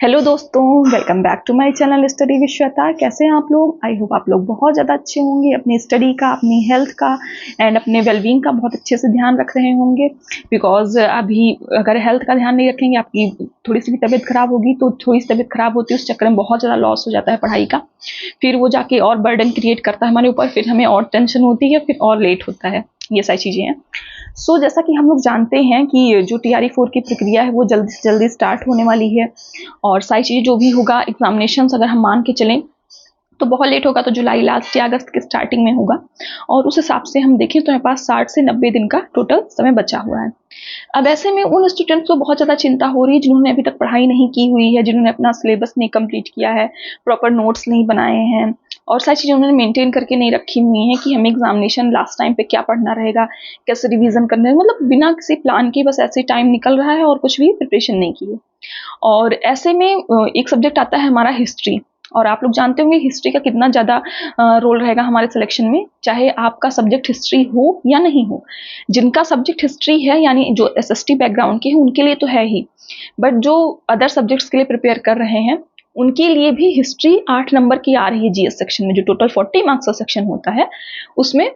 Hello दोस्तों, welcome back to my channel study with Shweta. कैसे हैं आप लोग? आई होप आप लोग बहुत ज़्यादा अच्छे होंगे, अपनी स्टडी का, अपनी हेल्थ का एंड अपने वेलबींग का बहुत अच्छे से ध्यान रख रहे होंगे। बिकॉज अभी अगर हेल्थ का ध्यान नहीं रखेंगे, आपकी थोड़ी सी भी तबीयत खराब होगी तो थोड़ी सी तबीयत खराब होती है, उस चक्कर में बहुत ज़्यादा लॉस हो जाता है पढ़ाई का। फिर वो जाके और बर्डन क्रिएट करता है हमारे ऊपर, फिर हमें और टेंशन होती है, फिर और लेट होता है। ये सारी चीज़ें हैं। जैसा कि हम लोग जानते हैं कि जो TRE 4 की प्रक्रिया है वो जल्दी से जल्दी स्टार्ट होने वाली है, और सारी चीज़ें जो भी होगा, एग्जामिनेशन अगर हम मान के चलें तो बहुत लेट होगा, तो जुलाई लास्ट या अगस्त के स्टार्टिंग में होगा। और उस हिसाब से हम देखें तो हमारे पास 60 से 90 दिन का टोटल समय बचा हुआ है। अब ऐसे में उन स्टूडेंट्स को बहुत ज़्यादा चिंता हो रही है जिन्होंने अभी तक पढ़ाई नहीं की हुई है, जिन्होंने अपना सिलेबस नहीं कंप्लीट किया है, प्रॉपर नोट्स नहीं बनाए हैं, और सारी चीज़ें उन्होंने मेंटेन करके नहीं रखी हुई हैं कि हमें एग्जामिनेशन लास्ट टाइम पे क्या पढ़ना रहेगा, कैसे रिवीजन करना है। मतलब बिना किसी प्लान के बस ऐसे टाइम निकल रहा है और कुछ भी प्रिपरेशन नहीं की है। और ऐसे में एक सब्जेक्ट आता है हमारा हिस्ट्री, और आप लोग जानते होंगे हिस्ट्री का कितना ज़्यादा रोल रहेगा हमारे सिलेक्शन में, चाहे आपका सब्जेक्ट हिस्ट्री हो या नहीं हो। जिनका सब्जेक्ट हिस्ट्री है, यानी जो SST बैकग्राउंड के हैं, उनके लिए तो है ही, बट जो अदर सब्जेक्ट्स के लिए प्रिपेयर कर रहे हैं उनके लिए भी हिस्ट्री 8 नंबर की आ रही है GS सेक्शन में। जो टोटल 40 मार्क्स का सेक्शन होता है उसमें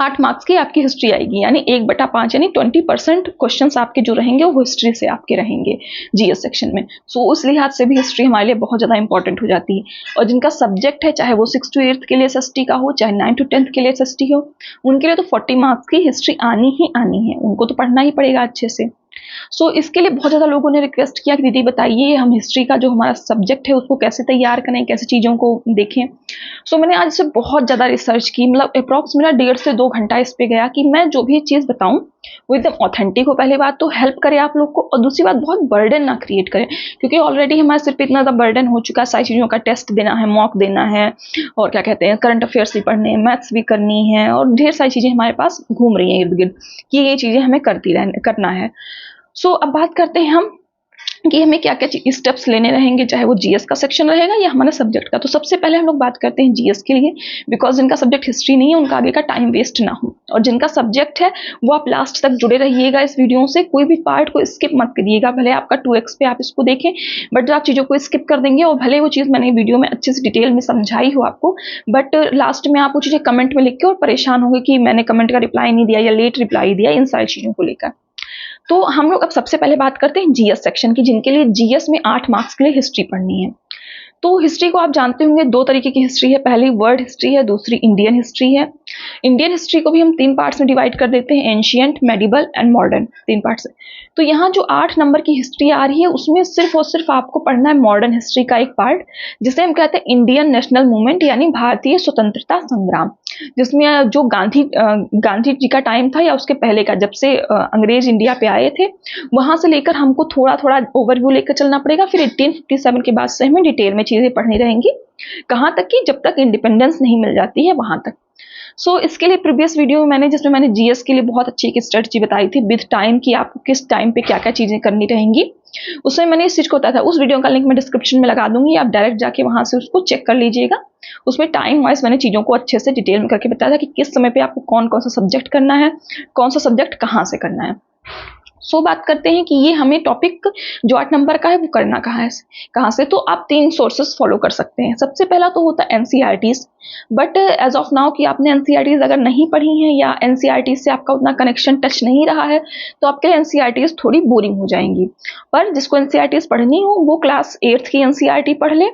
8 मार्क्स की आपकी हिस्ट्री आएगी, यानी 1/5 यानी 20% क्वेश्चन आपके जो रहेंगे वो हिस्ट्री से आपके रहेंगे GS सेक्शन में। उस लिहाज से भी हिस्ट्री हमारे लिए बहुत ज़्यादा इंपॉर्टेंट हो जाती है। और जिनका सब्जेक्ट है, चाहे वो 6 to 8 के लिए SST का हो, चाहे 9 to 10 के लिए SST हो, उनके लिए तो 40 मार्क्स की हिस्ट्री आनी ही आनी है, उनको तो पढ़ना ही पड़ेगा अच्छे से। इसके लिए बहुत ज़्यादा लोगों ने रिक्वेस्ट किया कि दीदी बताइए हम हिस्ट्री का जो हमारा सब्जेक्ट है उसको कैसे तैयार करें, कैसे चीज़ों को देखें। मैंने आज से बहुत ज़्यादा रिसर्च की, मतलब अप्रॉक्स मेरा 1.5 से 2 घंटा इस पे गया कि मैं जो भी चीज़ बताऊं वो एकदम ऑथेंटिक हो। पहली बात तो हेल्प करे आप लोग को, और दूसरी बात बहुत बर्डन ना क्रिएट करे, क्योंकि ऑलरेडी हमारे सिर पे इतना ज़्यादा बर्डन हो चुका है। सारी चीज़ों का टेस्ट देना है, मॉक देना है, और क्या कहते हैं, करंट अफेयर्स भी पढ़ने हैं, मैथ्स भी करनी है, और ढेर सारी चीज़ें हमारे पास घूम रही हैं इर्द गिर्द कि ये चीज़ें हमें करना है। अब बात करते हैं हम कि हमें क्या क्या स्टेप्स लेने रहेंगे, चाहे वो GS का सेक्शन रहेगा या हमारे सब्जेक्ट का। तो सबसे पहले हम लोग बात करते हैं GS के लिए, बिकॉज जिनका सब्जेक्ट हिस्ट्री नहीं है उनका आगे का टाइम वेस्ट ना हो, और जिनका सब्जेक्ट है वो आप लास्ट तक जुड़े रहिएगा इस वीडियो से। कोई भी पार्ट को स्किप मत करिएगा, भले आपका 2x पे आप इसको देखें, बट आप चीज़ों को स्किप कर देंगे, और भले वो चीज़ मैंने वीडियो में अच्छे से डिटेल में समझाई हो आपको, बट लास्ट में आप वो चीज़ें कमेंट में लिख के और परेशान होंगे कि मैंने कमेंट का रिप्लाई नहीं दिया या लेट रिप्लाई दिया, इन सारी चीज़ों को लेकर। तो हम लोग अब सबसे पहले बात करते हैं GS सेक्शन की, जिनके लिए GS में 8 मार्क्स के लिए हिस्ट्री पढ़नी है। तो हिस्ट्री को आप जानते होंगे, 2 तरीके की हिस्ट्री है, पहली वर्ल्ड हिस्ट्री है, दूसरी इंडियन हिस्ट्री है। इंडियन हिस्ट्री को भी हम 3 पार्ट्स में डिवाइड कर देते हैं, ancient, medieval and modern, 3 parts. तो यहाँ जो 8 नंबर की हिस्ट्री आ रही है उसमें सिर्फ और सिर्फ आपको पढ़ना है मॉडर्न हिस्ट्री का एक पार्ट, जिसे हम कहते हैं इंडियन नेशनल मूवमेंट, यानी भारतीय स्वतंत्रता संग्राम, जिसमें जो गांधी जी का टाइम था या उसके पहले का, जब से अंग्रेज इंडिया पे आए थे, वहां से लेकर हमको थोड़ा थोड़ा ओवरव्यू लेकर चलना पड़ेगा। फिर 1857 के बाद से हमें डिटेल में चीजें पढ़नी रहेंगी, कहाँ तक कि जब तक इंडिपेंडेंस नहीं मिल जाती है वहां तक। इसके लिए प्रीवियस वीडियो में जिसमें मैंने GS के लिए बहुत अच्छी एक स्ट्रेटजी बताई थी विद टाइम, कि आपको किस टाइम पे क्या क्या चीजें करनी रहेंगी, उसमें मैंने इस चीज को बताया था। उस वीडियो का लिंक मैं डिस्क्रिप्शन में लगा दूंगी, आप डायरेक्ट जाके वहां से उसको चेक कर लीजिएगा। उसमें टाइम वाइज मैंने चीजों को अच्छे से डिटेल में करके बताया था कि किस समय पे आपको कौन कौन सा सब्जेक्ट करना है, कौन सा सब्जेक्ट कहाँ से करना है। बात करते हैं कि ये हमें टॉपिक जो 8 नंबर का है वो करना कहाँ से। तो आप 3 सोर्सेस फॉलो कर सकते हैं। सबसे पहला तो होता है NCERTs, but as of now कि आपने NCERTs अगर नहीं पढ़ी हैं या NCERTs से आपका उतना कनेक्शन टच नहीं रहा है, तो आपके लिए NCERTs थोड़ी बोरिंग हो जाएंगी। पर जिसको NCERTs पढ़नी हो वो क्लास 8th की NCERT पढ़ ले,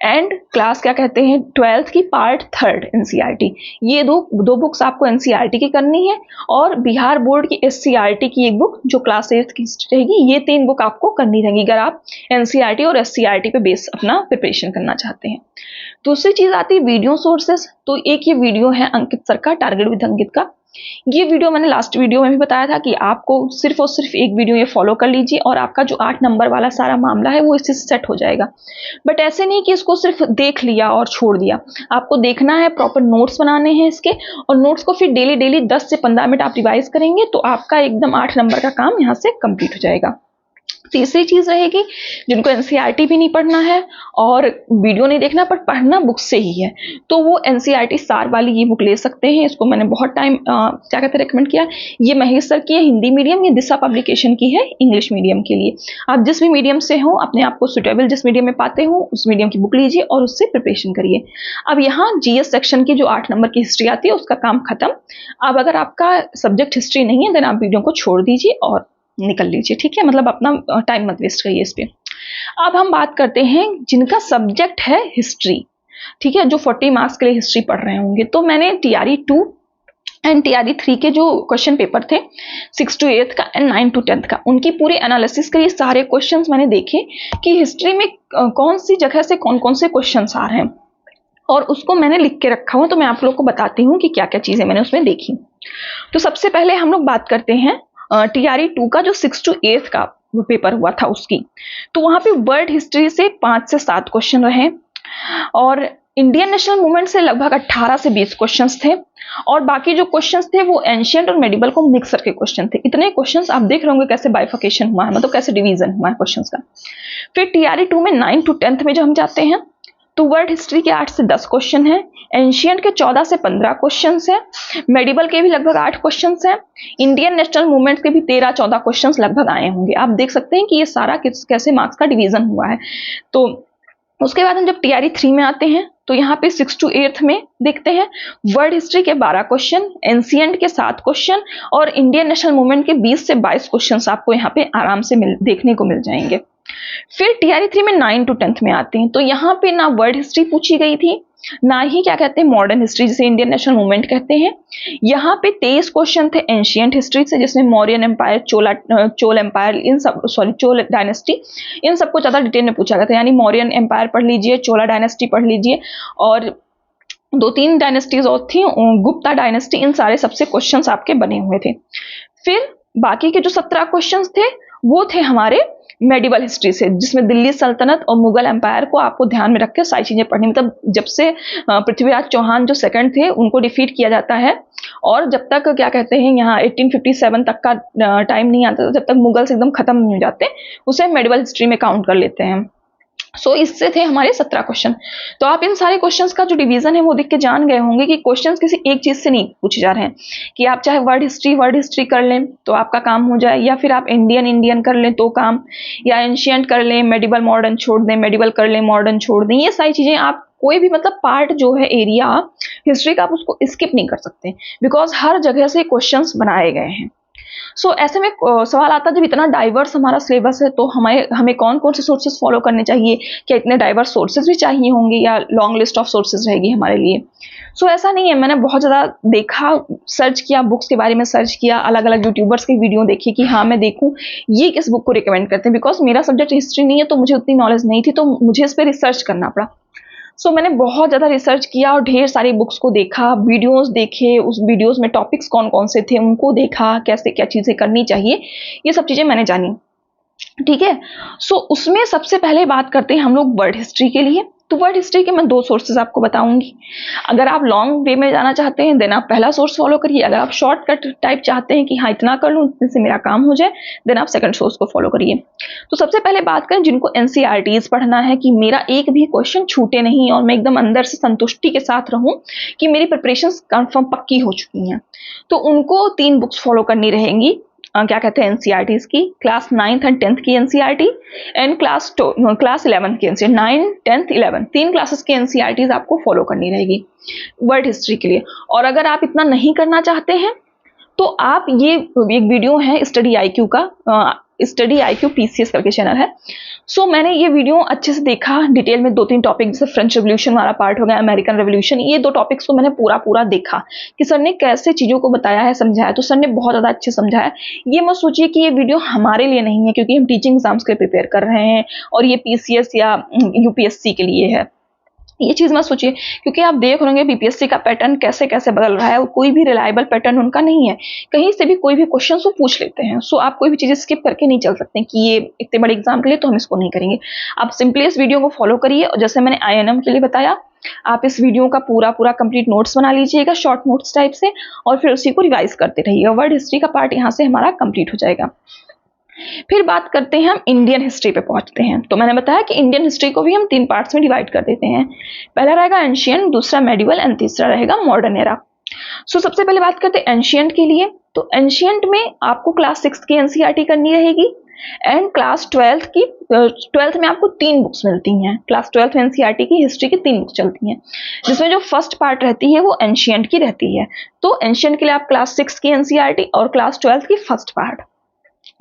एंड क्लास क्या कहते हैं 12th की पार्ट 3rd NCERT, ये दो बुक्स आपको NCERT की करनी है, और बिहार बोर्ड की SCERT की एक बुक जो क्लास 8th की रहेगी। ये 3 बुक आपको करनी रहेगी अगर आप NCERT और SCERT पे बेस अपना प्रिपरेशन करना चाहते हैं। दूसरी चीज आती है वीडियो सोर्सेस। तो एक ये वीडियो है अंकित सर का, टारगेट विद अंकित का। ये वीडियो मैंने लास्ट वीडियो में भी बताया था कि आपको सिर्फ और सिर्फ एक वीडियो ये फॉलो कर लीजिए और आपका जो 8 नंबर वाला सारा मामला है वो इससे सेट हो जाएगा। बट ऐसे नहीं कि इसको सिर्फ देख लिया और छोड़ दिया, आपको देखना है, प्रॉपर नोट्स बनाने हैं इसके, और नोट्स को फिर डेली 10 से 15 मिनट आप रिवाइज करेंगे तो आपका एकदम 8 नंबर का काम यहाँ से कंप्लीट हो जाएगा। तीसरी चीज रहेगी, जिनको एनसीईआरटी भी नहीं पढ़ना है और वीडियो नहीं देखना पर पढ़ना बुक से ही है, तो वो एनसीईआरटी सार वाली ये बुक ले सकते हैं। इसको मैंने बहुत टाइम क्या कहते हैं रिकमेंड किया। ये महेश सर की है हिंदी मीडियम, ये दिशा पब्लिकेशन की है इंग्लिश मीडियम के लिए। आप जिस भी मीडियम से हो, अपने आप को सुटेबल जिस मीडियम में पाते हो उस मीडियम की बुक लीजिए और उससे प्रिपरेशन करिए। अब यहाँ जीएस सेक्शन की जो 8 नंबर की हिस्ट्री आती है उसका काम खत्म। अब अगर आपका सब्जेक्ट हिस्ट्री नहीं है देन आप वीडियो को छोड़ दीजिए और निकल लीजिए, ठीक है, मतलब अपना टाइम मत वेस्ट करिए इस पे। अब हम बात करते हैं जिनका सब्जेक्ट है हिस्ट्री, ठीक है, जो 40 मार्क्स के लिए हिस्ट्री पढ़ रहे होंगे। तो मैंने टीआरई 2 एंड टीआरई 3 के जो क्वेश्चन पेपर थे 6 to 8 का एंड 9 to 10 का, उनकी पूरी एनालिसिस करी। सारे क्वेश्चंस मैंने देखे कि हिस्ट्री में कौन सी जगह से कौन कौन से क्वेश्चंस आ रहे हैं और उसको मैंने लिख के रखा हुआ। तो मैं आप लोग को बताती हूँ कि क्या क्या चीजें मैंने उसमें देखी। तो सबसे पहले हम लोग बात करते हैं टीआरई 2 का जो 6 to 8 का पेपर हुआ था उसकी। तो वहां पे वर्ल्ड हिस्ट्री से 5 से 7 क्वेश्चन रहे और इंडियन नेशनल मूवमेंट से लगभग 18 से 20 क्वेश्चंस थे और बाकी जो क्वेश्चंस थे वो एंशिएंट और मेडिवल को मिक्स करके क्वेश्चन थे। इतने क्वेश्चंस आप देख रहे होंगे कैसे बाइफिकेशन हुआ है, मतलब कैसे डिवीजन हुआ है क्वेश्चंस का। फिर टीआरई 2 में 9 to 10 में जो हम जाते हैं तो वर्ल्ड हिस्ट्री के 8 से 10 क्वेश्चन है, एंशिएंट के 14 से 15 क्वेश्चन है, मेडिवल के भी लगभग 8 क्वेश्चन है, इंडियन नेशनल मूवमेंट के भी 13-14 क्वेश्चन लगभग आए होंगे। आप देख सकते हैं कि ये सारा कैसे मार्क्स का डिवीजन हुआ है। तो उसके बाद हम जब टीआरई 3 में आते हैं तो यहाँ पे 6 to 8 में देखते हैं वर्ल्ड हिस्ट्री के 12 क्वेश्चन, एंशिएंट के 7 क्वेश्चन और इंडियन नेशनल मूवमेंट के 20 से 22 क्वेश्चन आपको यहाँ पे आराम से देखने को मिल जाएंगे। फिर टीआरई 3 में 9 to 10 में आते हैं तो यहाँ पे ना वर्ल्ड हिस्ट्री पूछी गई थी ना ही क्या कहते हैं मॉडर्न हिस्ट्री जिसे इंडियन नेशनल मूवमेंट कहते हैं। यहाँ पे 23 क्वेश्चन थे एंशिएंट हिस्ट्री से, जिसमें मौर्यन एम्पायर, चोल एम्पायर, इन सब चोल डायनेस्टी, इन सबको ज्यादा डिटेल में पूछा गया था। यानी मौर्यन एम्पायर पढ़ लीजिए, चोला डायनेस्टी पढ़ लीजिए और 2-3 डायनेस्टीज और थी, गुप्ता डायनेस्टी, इन सारे सबसे क्वेश्चंस आपके बने हुए थे। फिर बाकी के जो 17 क्वेश्चंस थे वो थे हमारे मेडिवल हिस्ट्री से, जिसमें दिल्ली सल्तनत और मुगल एम्पायर को आपको ध्यान में रख के सारी चीजें पढ़नी। मतलब जब से पृथ्वीराज चौहान जो सेकंड थे उनको डिफीट किया जाता है और जब तक क्या कहते हैं यहाँ 1857 तक का टाइम नहीं आता, जब तक मुगल्स एकदम खत्म नहीं हो जाते उसे मेडिवल हिस्ट्री में काउंट कर लेते हैं। सो इससे थे हमारे 17 क्वेश्चन। तो आप इन सारे क्वेश्चंस का जो डिवीजन है वो देख के जान गए होंगे कि क्वेश्चंस किसी एक चीज से नहीं पूछे जा रहे हैं कि आप चाहे वर्ल्ड हिस्ट्री कर लें तो आपका काम हो जाए, या फिर आप इंडियन कर लें तो काम, या एंशिएंट कर लें, मेडिवल मॉडर्न छोड़ दें, मेडिवल कर लें मॉडर्न छोड़ दें। ये सारी चीजें आप कोई भी मतलब पार्ट जो है एरिया हिस्ट्री का आप उसको स्किप नहीं कर सकते बिकॉज हर जगह से क्वेश्चंस बनाए गए हैं। सो ऐसे में सवाल आता है जब इतना डाइवर्स हमारा सिलेबस है तो हमें कौन कौन से सोर्सेज फॉलो करने चाहिए, क्या इतने डाइवर्स सोर्सेज भी चाहिए होंगे या लॉन्ग लिस्ट ऑफ सोर्सेज रहेगी हमारे लिए। सो ऐसा नहीं है, मैंने बहुत ज़्यादा देखा, सर्च किया, बुक्स के बारे में सर्च किया, अलग अलग यूट्यूबर्स की वीडियो देखी कि हाँ मैं देखूँ ये किस बुक को रिकमेंड करते हैं। बिकॉज मेरा सब्जेक्ट हिस्ट्री नहीं है तो मुझे उतनी नॉलेज नहीं थी, तो मुझे इस पर रिसर्च करना पड़ा। सो मैंने बहुत ज़्यादा रिसर्च किया और ढेर सारी बुक्स को देखा, वीडियोस देखे, उस वीडियोस में टॉपिक्स कौन कौन से थे उनको देखा, कैसे क्या चीज़ें करनी चाहिए, ये सब चीज़ें मैंने जानी। ठीक है, सो उसमें सबसे पहले बात करते हैं हम लोग वर्ल्ड हिस्ट्री के लिए। तो वर्ल्ड हिस्ट्री के मैं 2 सोर्सेज आपको बताऊंगी। अगर आप लॉन्ग वे में जाना चाहते हैं देन आप पहला सोर्स फॉलो करिए, अगर आप शॉर्टकट टाइप चाहते हैं कि हाँ इतना कर लूँ इतने से मेरा काम हो जाए देन आप सेकंड सोर्स को फॉलो करिए। तो सबसे पहले बात करें जिनको एनसीईआरटीज पढ़ना है कि मेरा एक भी क्वेश्चन छूटे नहीं और मैं एकदम अंदर से संतुष्टि के साथ रहूं कि मेरी प्रिपरेशन कंफर्म पक्की हो चुकी हैं, तो उनको 3 बुक्स फॉलो करनी रहेंगी। क्या कहते हैं एनसीईआरटीज की, क्लास 9th एंड 10th की एनसीईआरटी एंड क्लास 11th की एनसीईआरटी, 9, 10th, 11 3 क्लासेस की एनसीईआरटीज आपको फॉलो करनी रहेगी वर्ल्ड हिस्ट्री के लिए। और अगर आप इतना नहीं करना चाहते हैं तो आप ये एक वीडियो है स्टडी आईक्यू का, स्टडी आईक्यू पीसीएस करके चैनल है। सो मैंने ये वीडियो अच्छे से देखा डिटेल में, 2-3 टॉपिक जैसे फ्रेंच रेवोल्यूशन वाला पार्ट हो गया, अमेरिकन रेवोल्यूशन, ये 2 टॉपिक्स को मैंने पूरा देखा कि सर ने कैसे चीज़ों को बताया है, समझाया। तो सर ने बहुत ज़्यादा अच्छे समझाया। ये मत सोचिए कि ये वीडियो हमारे लिए नहीं है क्योंकि हम टीचिंग एग्जाम्स के लिए प्रिपेयर कर रहे हैं और ये पीसीएस या यूपीएससी के लिए है, ये चीज मत सोचिए। क्योंकि आप देख रहे होंगे बीपीएससी का पैटर्न कैसे कैसे बदल रहा है, कोई भी रिलायबल पैटर्न उनका नहीं है, कहीं से भी कोई भी क्वेश्चन वो पूछ लेते हैं। सो आप कोई भी चीज स्किप करके नहीं चल सकते कि ये इतने बड़े एग्जाम के लिए तो हम इसको नहीं करेंगे। आप सिंपली इस वीडियो को फॉलो करिए और जैसे मैंने आईएनएम के लिए बताया आप इस वीडियो का पूरा कंप्लीट नोट्स बना लीजिएगा शॉर्ट नोट्स टाइप से और फिर उसी को रिवाइज करते रहिएगा। वर्ल्ड हिस्ट्री का पार्ट यहाँ से हमारा कंप्लीट हो जाएगा। फिर बात करते हैं हम इंडियन हिस्ट्री पे पहुंचते हैं। तो मैंने बताया कि इंडियन हिस्ट्री को भी हम 3 पार्ट्स में डिवाइड कर देते हैं। पहला रहेगा एंशियंट, दूसरा मेडिवल एंड तीसरा रहेगा मॉडर्न एरा। सो सबसे पहले बात करते हैं एंशियंट के लिए। तो एंशियंट में आपको क्लास 6 की एनसीईआरटी करनी रहेगी एंड क्लास 12th में आपको 3 बुक्स मिलती हैं। क्लास 12th में एनसीईआरटी की हिस्ट्री की 3 बुक्स चलती हैं, जिसमें जो फर्स्ट पार्ट रहती है वो एंशियंट की रहती है। तो एंशियंट के लिए आप क्लास 6 की एनसीईआरटी और क्लास 12th की फर्स्ट पार्ट।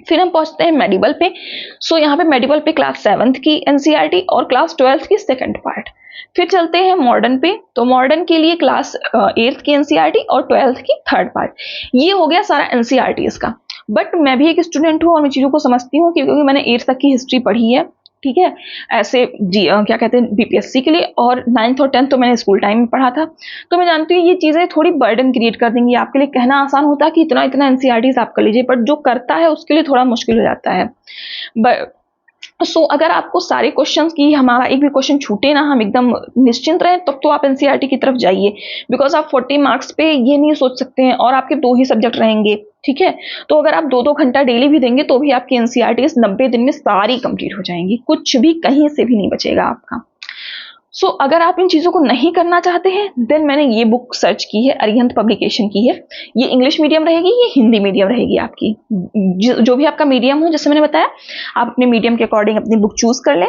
फिर हम पहुंचते हैं मेडिवल पे। सो यहाँ पे मेडिवल पे क्लास 7th की एनसीईआरटी और क्लास 12th की सेकंड पार्ट। फिर चलते हैं मॉडर्न पे। तो मॉडर्न के लिए क्लास 8th की एनसीईआरटी और 12th की थर्ड पार्ट। ये हो गया सारा एनसीईआरटी इसका। बट मैं भी एक स्टूडेंट हूँ और मैं चीज़ों को समझती हूँ क्योंकि मैंने 8th तक की हिस्ट्री पढ़ी है, ठीक है, ऐसे क्या कहते हैं बीपीएससी के लिए, और 9th और 10th तो मैंने स्कूल टाइम में पढ़ा था। तो मैं जानती हूँ ये चीज़ें थोड़ी बर्डन क्रिएट कर देंगी आपके लिए। कहना आसान होता है कि इतना इतना एनसीईआरटीज आप कर लीजिए, बट जो करता है उसके लिए थोड़ा मुश्किल हो जाता है। सो अगर आपको सारे क्वेश्चंस की हमारा एक भी क्वेश्चन छूटे ना, हम एकदम निश्चिंत रहें, तब तो आप एनसीईआरटी की तरफ जाइए। बिकॉज आप 40 मार्क्स पे ये नहीं सोच सकते हैं और आपके 2 ही सब्जेक्ट रहेंगे, ठीक है। तो अगर आप 2-2 घंटा डेली भी देंगे तो भी आपकी एनसीईआरटी 90 दिन में सारी कंप्लीट हो जाएंगी, कुछ भी कहीं से भी नहीं बचेगा आपका। सो अगर आप इन चीज़ों को नहीं करना चाहते हैं, देन मैंने ये बुक सर्च की है, अरिहंत पब्लिकेशन की है। ये इंग्लिश मीडियम रहेगी, ये हिंदी मीडियम रहेगी आपकी। जो भी आपका मीडियम हो, जैसे मैंने बताया, आप अपने मीडियम के अकॉर्डिंग अपनी बुक चूज कर लें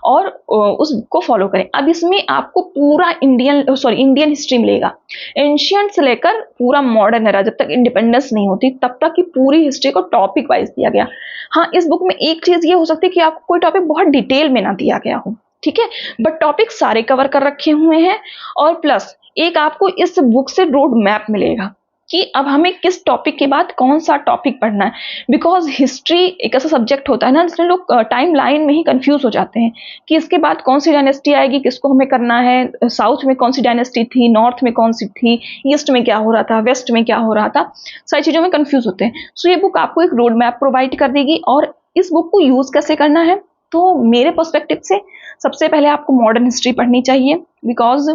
और उस बुक को फॉलो करें। अब इसमें आपको पूरा इंडियन हिस्ट्री मिलेगा, एंशियंट से लेकर पूरा मॉडर्न एरा, जब तक इंडिपेंडेंस नहीं होती तब तक की पूरी हिस्ट्री को टॉपिक वाइज दिया गया। हाँ, इस बुक में एक चीज ये हो सकती है कि आपको कोई टॉपिक बहुत डिटेल में ना दिया गया हो, ठीक है, बट टॉपिक सारे कवर कर रखे हुए हैं। और प्लस एक आपको इस बुक से रोड मैप मिलेगा कि अब हमें किस टॉपिक के बाद कौन सा टॉपिक पढ़ना है। बिकॉज हिस्ट्री एक ऐसा सब्जेक्ट होता है ना जिसमें लोग टाइम लाइन में ही कंफ्यूज हो जाते हैं कि इसके बाद कौन सी डायनेस्टी आएगी, किसको हमें करना है, साउथ में कौन सी डायनेस्टी थी, नॉर्थ में कौन सी थी, ईस्ट में क्या हो रहा था, वेस्ट में क्या हो रहा था, सारी चीज़ों में कंफ्यूज होते हैं। सो ये बुक आपको एक रोड मैप प्रोवाइड कर देगी। और इस बुक को यूज कैसे करना है, तो मेरे पर्सपेक्टिव से सबसे पहले आपको मॉडर्न हिस्ट्री पढ़नी चाहिए, बिकॉज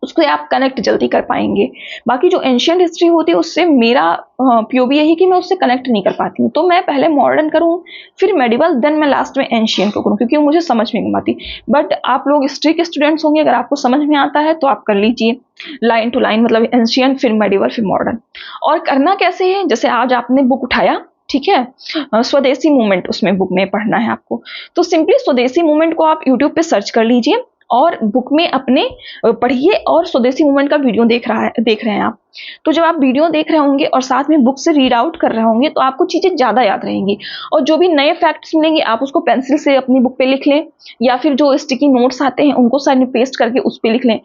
उसको आप कनेक्ट जल्दी कर पाएंगे। बाकी जो एंशियंट हिस्ट्री होती है उससे मेरा पीओवी यही कि मैं उससे कनेक्ट नहीं कर पाती हूँ। तो मैं पहले मॉडर्न करूँ, फिर मेडिवल, देन मैं लास्ट में एंशियंट को करूँ, क्योंकि वो मुझे समझ में नहीं आती। बट आप लोग हिस्ट्री के स्टूडेंट्स होंगे, अगर आपको समझ में आता है तो आप कर लीजिए लाइन टू लाइन, मतलब एंशियंट फिर मेडिवल फिर मॉडर्न। और करना कैसे है, जैसे आज आपने बुक उठाया, ठीक है, स्वदेशी मूवमेंट उसमें बुक में पढ़ना है आपको, तो सिंपली स्वदेशी मूवमेंट को आप यूट्यूब पे सर्च कर लीजिए और बुक में अपने पढ़िए और स्वदेशी मूवमेंट का वीडियो देख रहे हैं आप। तो जब आप वीडियो देख रहे होंगे और साथ में बुक से रीड आउट कर रहे होंगे तो आपको चीज़ें ज़्यादा याद रहेंगी। और जो भी नए फैक्ट्स मिलेंगे आप उसको पेंसिल से अपनी बुक पे लिख लें, या फिर जो स्टिकी नोट्स आते हैं उनको साइड में पेस्ट करके उस पर लिख लें।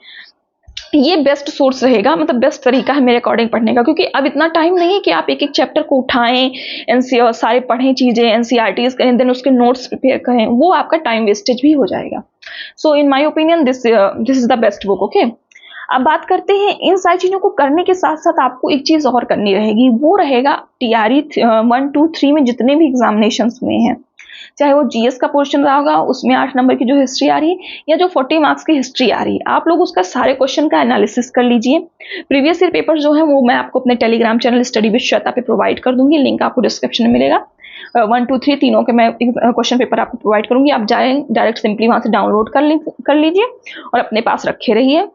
ये बेस्ट सोर्स रहेगा, मतलब बेस्ट तरीका है मेरे अकॉर्डिंग पढ़ने का, क्योंकि अब इतना टाइम नहीं है कि आप एक एक चैप्टर को उठाएं, सारे पढ़ें चीजें, एनसीईआरटीज करें, देन उसके नोट्स प्रिपेयर करें, वो आपका टाइम वेस्टेज भी हो जाएगा। So in my opinion this is the best book. Okay, अब बात करते हैं इन सारी चीजों को करने के साथ साथ आपको एक चीज और करनी रहेगी, वो रहेगा टीआरई 1, 2, 3 में जितने भी एग्जामिनेशन हुए हैं, चाहे वो जीएस का पोर्शन रहा होगा, उसमें 8 नंबर की जो हिस्ट्री आ रही है, या जो 40 मार्क्स की हिस्ट्री आ रही है, आप लोग उसका सारे क्वेश्चन का एनालिसिस कर लीजिए। प्रीवियस ईयर पेपर जो है वो मैं आपको अपने Telegram channel study with Shweta पे प्रोवाइड कर दूंगी, लिंक आपको डिस्क्रिप्शन में मिलेगा। 1, 2, 3 तीनों के मैं क्वेश्चन पेपर आपको प्रोवाइड करूंगी, आप जाए डायरेक्ट सिंपली वहां से डाउनलोड कर लीजिए और अपने पास रखे रहिए।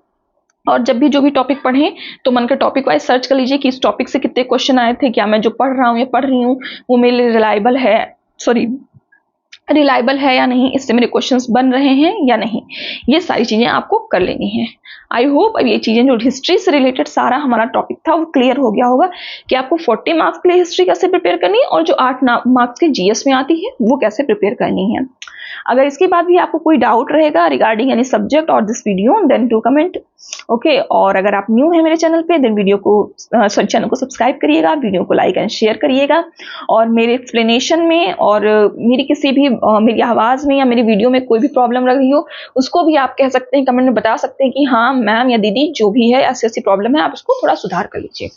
और जब भी जो भी टॉपिक पढ़ें तो मन का टॉपिक वाइज सर्च कर लीजिए कि इस टॉपिक से कितने क्वेश्चन आए थे, क्या मैं जो पढ़ रहा हूँ या पढ़ रही हूँ वो मेरे लिए रिलायबल है या नहीं, इससे मेरे क्वेश्चंस बन रहे हैं या नहीं, ये सारी चीज़ें आपको कर लेनी है। आई होप अब ये चीज़ें जो हिस्ट्री से रिलेटेड सारा हमारा टॉपिक था वो क्लियर हो गया होगा कि आपको 40 मार्क्स के लिए हिस्ट्री कैसे प्रिपेयर करनी है और जो 8 मार्क्स के जीएस में आती है वो कैसे प्रिपेयर करनी है। अगर इसके बाद भी आपको कोई डाउट रहेगा रिगार्डिंग एनी सब्जेक्ट और this video, then do comment. Okay, और अगर आप न्यू हैं मेरे चैनल पे, देन चैनल को सब्सक्राइब करिएगा, वीडियो को लाइक एंड शेयर करिएगा, और मेरे एक्सप्लेनेशन में और मेरी किसी भी मेरी आवाज़ में या मेरी वीडियो में कोई भी प्रॉब्लम रही हो उसको भी आप कह सकते हैं, कमेंट में बता सकते हैं कि हाँ मैम या दीदी जो भी है ऐसी ऐसी प्रॉब्लम है, आप उसको थोड़ा सुधार कर लीजिए।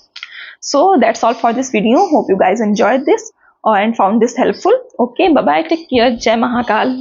So that's all for this video, hope you guys enjoyed this and found this helpful. Okay, bye bye, take care, जय महाकाल।